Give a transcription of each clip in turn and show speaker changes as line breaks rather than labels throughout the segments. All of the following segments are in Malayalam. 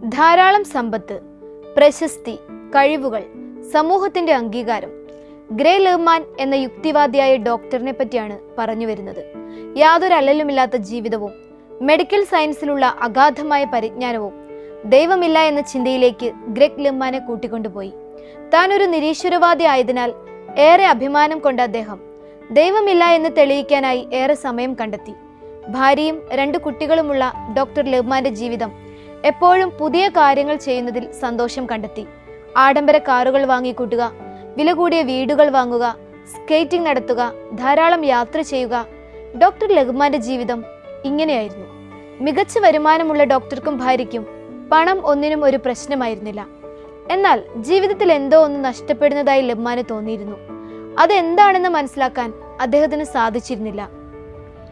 ധാരാളം സമ്പത്ത്, പ്രശസ്തി, കഴിവുകൾ, സമൂഹത്തിന്റെ അംഗീകാരം. ഗ്രേ ലെഹ്മാൻ എന്ന യുക്തിവാദിയായ ഡോക്ടറിനെ പറ്റിയാണ് പറഞ്ഞു വരുന്നത്. യാതൊരു അല്ലലുമില്ലാത്ത ജീവിതവും മെഡിക്കൽ സയൻസിലുള്ള അഗാധമായ പരിജ്ഞാനവും ദൈവമില്ല എന്ന ചിന്തയിലേക്ക് ഗ്രെഗ് ലെഹ്മാനെ കൂട്ടിക്കൊണ്ടുപോയി. താൻ ഒരു നിരീശ്വരവാദി ആയതിനാൽ ഏറെ അഭിമാനം കൊണ്ട അദ്ദേഹം ദൈവമില്ല എന്ന് തെളിയിക്കാനായി ഏറെ സമയം കണ്ടെത്തി. ഭാര്യയും 2 കുട്ടികളുമുള്ള ഡോക്ടർ ലെഹ്മാന്റെ ജീവിതം എപ്പോഴും പുതിയ കാര്യങ്ങൾ ചെയ്യുന്നതിൽ സന്തോഷം കണ്ടെത്തി. ആഡംബര കാറുകൾ വാങ്ങിക്കൂട്ടുക, വില കൂടിയ വീടുകൾ വാങ്ങുക, സ്കേറ്റിംഗ് നടത്തുക, ധാരാളം യാത്ര ചെയ്യുക. ഡോക്ടർ ലെഹ്മാന്റെ ജീവിതം ഇങ്ങനെയായിരുന്നു. മികച്ച വരുമാനമുള്ള ഡോക്ടർക്കും ഭാര്യയ്ക്കും പണം ഒന്നിനും ഒരു പ്രശ്നമായിരുന്നില്ല. എന്നാൽ ജീവിതത്തിൽ എന്തോ ഒന്ന് നഷ്ടപ്പെടുന്നതായി ലെഹ്മാന് തോന്നിയിരുന്നു. അതെന്താണെന്ന് മനസ്സിലാക്കാൻ അദ്ദേഹത്തിന് സാധിച്ചിരുന്നില്ല.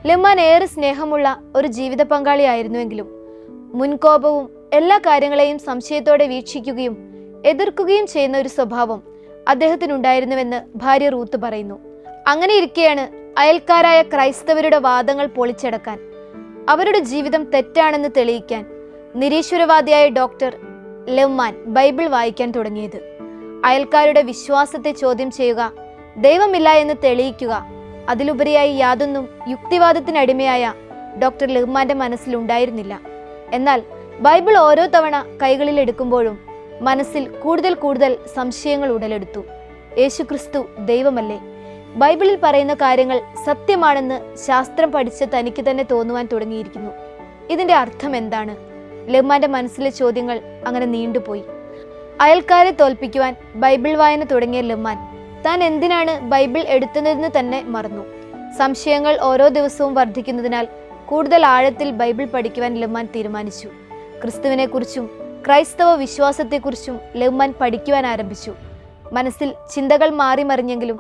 ലെഹ്മാൻ ഏറെ സ്നേഹമുള്ള ഒരു ജീവിത പങ്കാളിയായിരുന്നുവെങ്കിലും മുൻകോപവും എല്ലാ കാര്യങ്ങളെയും സംശയത്തോടെ വീക്ഷിക്കുകയും എതിർക്കുകയും ചെയ്യുന്ന ഒരു സ്വഭാവം അദ്ദേഹത്തിനുണ്ടായിരുന്നുവെന്ന് ഭാര്യ റൂത്ത് പറയുന്നു. അങ്ങനെ ഇരിക്കെയാണ് അയൽക്കാരായ ക്രൈസ്തവരുടെ വാദങ്ങൾ പൊളിച്ചടക്കാൻ, അവരുടെ ജീവിതം തെറ്റാണെന്ന് തെളിയിക്കാൻ നിരീശ്വരവാദിയായ ഡോക്ടർ ലെഹ്മാൻ ബൈബിൾ വായിക്കാൻ തുടങ്ങിയത്. അയൽക്കാരുടെ വിശ്വാസത്തെ ചോദ്യം ചെയ്യുക, ദൈവമില്ല എന്ന് തെളിയിക്കുക, അതിലുപരിയായി യാതൊന്നും യുക്തിവാദത്തിനടിമയായ ഡോക്ടർ ലെഹ്മാന്റെ മനസ്സിലുണ്ടായിരുന്നില്ല. എന്നാൽ ബൈബിൾ ഓരോ തവണ കൈകളിൽ എടുക്കുമ്പോഴും മനസ്സിൽ കൂടുതൽ സംശയങ്ങൾ ഉടലെടുത്തു. യേശുക്രിസ്തു ദൈവമല്ലേ? ബൈബിളിൽ പറയുന്ന കാര്യങ്ങൾ സത്യമാണെന്ന് ശാസ്ത്രം പഠിച്ച തനിക്ക് തന്നെ തോന്നുവാൻ തുടങ്ങിയിരിക്കുന്നു. ഇതിന്റെ അർത്ഥം എന്താണ്? ലെഹ്മാന്റെ മനസ്സിലെ ചോദ്യങ്ങൾ അങ്ങനെ നീണ്ടുപോയി. അയൽക്കാരെ തോൽപ്പിക്കുവാൻ ബൈബിൾ വായന തുടങ്ങിയ ലെഹ്മാൻ താൻ എന്തിനാണ് ബൈബിൾ എടുത്തതെന്ന് തന്നെ മറന്നു. സംശയങ്ങൾ ഓരോ ദിവസവും വർദ്ധിക്കുന്നതിനാൽ കൂടുതൽ ആഴത്തിൽ ബൈബിൾ പഠിക്കുവാൻ ലെഹ്മാൻ തീരുമാനിച്ചു. ക്രിസ്തുവിനെ കുറിച്ചും ക്രൈസ്തവ വിശ്വാസത്തെക്കുറിച്ചും ലെഹ്മാൻ പഠിക്കുവാൻ ആരംഭിച്ചു. മനസ്സിൽ ചിന്തകൾ മാറി മറിഞ്ഞെങ്കിലും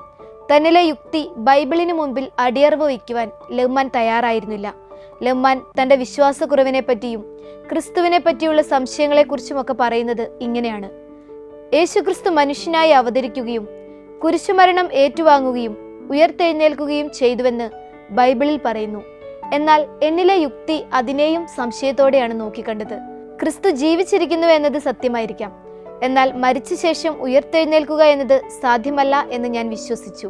തന്നിലെ യുക്തി ബൈബിളിന് മുൻപിൽ അടിയറവ് വയ്ക്കുവാൻ ലെഹ്മാൻ തയ്യാറായിരുന്നില്ല. ലെഹ്മാൻ തന്റെ വിശ്വാസക്കുറവിനെ പറ്റിയും ക്രിസ്തുവിനെ പറ്റിയുള്ള സംശയങ്ങളെക്കുറിച്ചുമൊക്കെ പറയുന്നത് ഇങ്ങനെയാണ്: യേശുക്രിസ്തു മനുഷ്യനായി അവതരിക്കുകയും കുരിശുമരണം ഏറ്റുവാങ്ങുകയും ഉയർത്തെഴുന്നേൽക്കുകയും ചെയ്തുവെന്ന് ബൈബിളിൽ പറയുന്നു. എന്നാൽ എന്നിലെ യുക്തി അതിനെയും സംശയത്തോടെയാണ് നോക്കിക്കണ്ടത്. ക്രിസ്തു ജീവിച്ചിരിക്കുന്നു എന്നത് സത്യമായിരിക്കാം, എന്നാൽ മരിച്ച ശേഷം ഉയർത്തെഴുന്നേൽക്കുക എന്നത് സാധ്യമല്ല എന്ന് ഞാൻ വിശ്വസിച്ചു.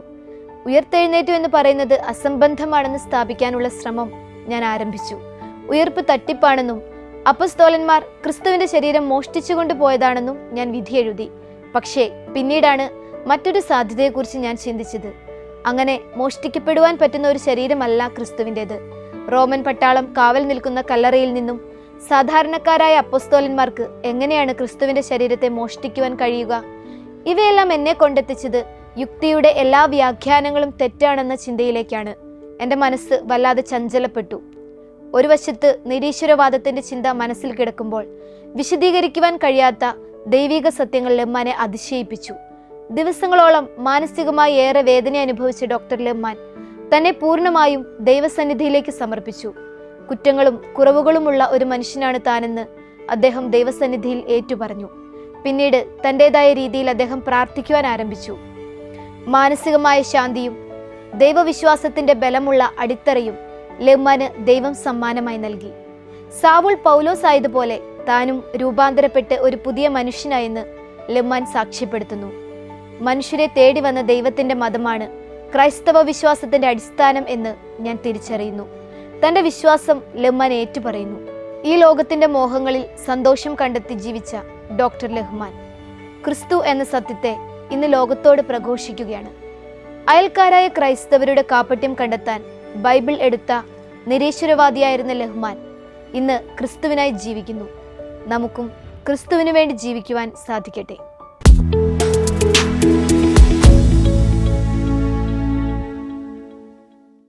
ഉയർത്തെഴുന്നേറ്റു എന്ന് പറയുന്നത് അസംബന്ധമാണെന്ന് സ്ഥാപിക്കാനുള്ള ശ്രമം ഞാൻ ആരംഭിച്ചു. ഉയർപ്പ് തട്ടിപ്പാണെന്നും അപ്പസ്തോലന്മാർ ക്രിസ്തുവിന്റെ ശരീരം മോഷ്ടിച്ചുകൊണ്ട് പോയതാണെന്നും ഞാൻ വിധിയെഴുതി. പക്ഷേ പിന്നീടാണ് മറ്റൊരു സാധ്യതയെക്കുറിച്ച് ഞാൻ ചിന്തിച്ചത്. അങ്ങനെ മോഷ്ടിക്കപ്പെടുവാൻ പറ്റുന്ന ഒരു ശരീരമല്ല ക്രിസ്തുവിൻ്റെത്. റോമൻ പട്ടാളം കാവൽ നിൽക്കുന്ന കല്ലറയിൽ നിന്നും സാധാരണക്കാരായ അപ്പസ്തോലന്മാർക്ക് എങ്ങനെയാണ് ക്രിസ്തുവിന്റെ ശരീരത്തെ മോഷ്ടിക്കുവാൻ കഴിയുക? ഇവയെല്ലാം എന്നെ കൊണ്ടെത്തിച്ചത് യുക്തിയുടെ എല്ലാ വ്യാഖ്യാനങ്ങളും തെറ്റാണെന്ന ചിന്തയിലേക്കാണ്. എൻ്റെ മനസ്സ് വല്ലാതെ ചഞ്ചലപ്പെട്ടു. ഒരു വശത്ത് നിരീശ്വരവാദത്തിന്റെ ചിന്ത മനസ്സിൽ കിടക്കുമ്പോൾ വിശദീകരിക്കുവാൻ കഴിയാത്ത ദൈവിക സത്യങ്ങൾ ലെഹ്മാനെ അതിശയിപ്പിച്ചു. ദിവസങ്ങളോളം മാനസികമായി ഏറെ വേദന അനുഭവിച്ച ഡോക്ടർ ലെഹ്മാൻ തന്നെ പൂർണ്ണമായും ദൈവസന്നിധിയിലേക്ക് സമർപ്പിച്ചു. കുറ്റങ്ങളും കുറവുകളുമുള്ള ഒരു മനുഷ്യനാണ് താനെന്ന് അദ്ദേഹം ദൈവസന്നിധിയിൽ ഏറ്റുപറഞ്ഞു. പിന്നീട് തൻ്റെതായ രീതിയിൽ അദ്ദേഹം പ്രാർത്ഥിക്കുവാൻ ആരംഭിച്ചു. മാനസികമായ ശാന്തിയും ദൈവവിശ്വാസത്തിന്റെ ബലമുള്ള അടിത്തറയും ലെഹ്മാന് ദൈവം സമ്മാനമായി നൽകി. സാവുൾ പൗലോസ് ആയതുപോലെ താനും രൂപാന്തരപ്പെട്ട് ഒരു പുതിയ മനുഷ്യനായെന്ന് ലെഹ്മാൻ സാക്ഷ്യപ്പെടുത്തുന്നു. മനുഷ്യരെ തേടി വന്ന ദൈവത്തിന്റെ മതമാണ് ക്രൈസ്തവ വിശ്വാസത്തിന്റെ അടിസ്ഥാനം എന്ന് ഞാൻ തിരിച്ചറിയുന്നു. തന്റെ വിശ്വാസം ലെഹ്മാൻ ഏറ്റുപറയുന്നു. ഈ ലോകത്തിന്റെ മോഹങ്ങളിൽ സന്തോഷം കണ്ടെത്തി ജീവിച്ച ഡോക്ടർ ലെഹ്മാൻ ക്രിസ്തു എന്ന സത്യത്തെ ഇന്ന് ലോകത്തോട് പ്രഘോഷിക്കുകയാണ്. അയൽക്കാരായ ക്രൈസ്തവരുടെ കാപട്യം കണ്ടെത്താൻ ബൈബിൾ എടുത്ത നിരീശ്വരവാദിയായിരുന്ന ലെഹ്മാൻ ഇന്ന് ക്രിസ്തുവിനായി ജീവിക്കുന്നു. നമുക്കും ക്രിസ്തുവിനു വേണ്ടി ജീവിക്കുവാൻ സാധിക്കട്ടെ.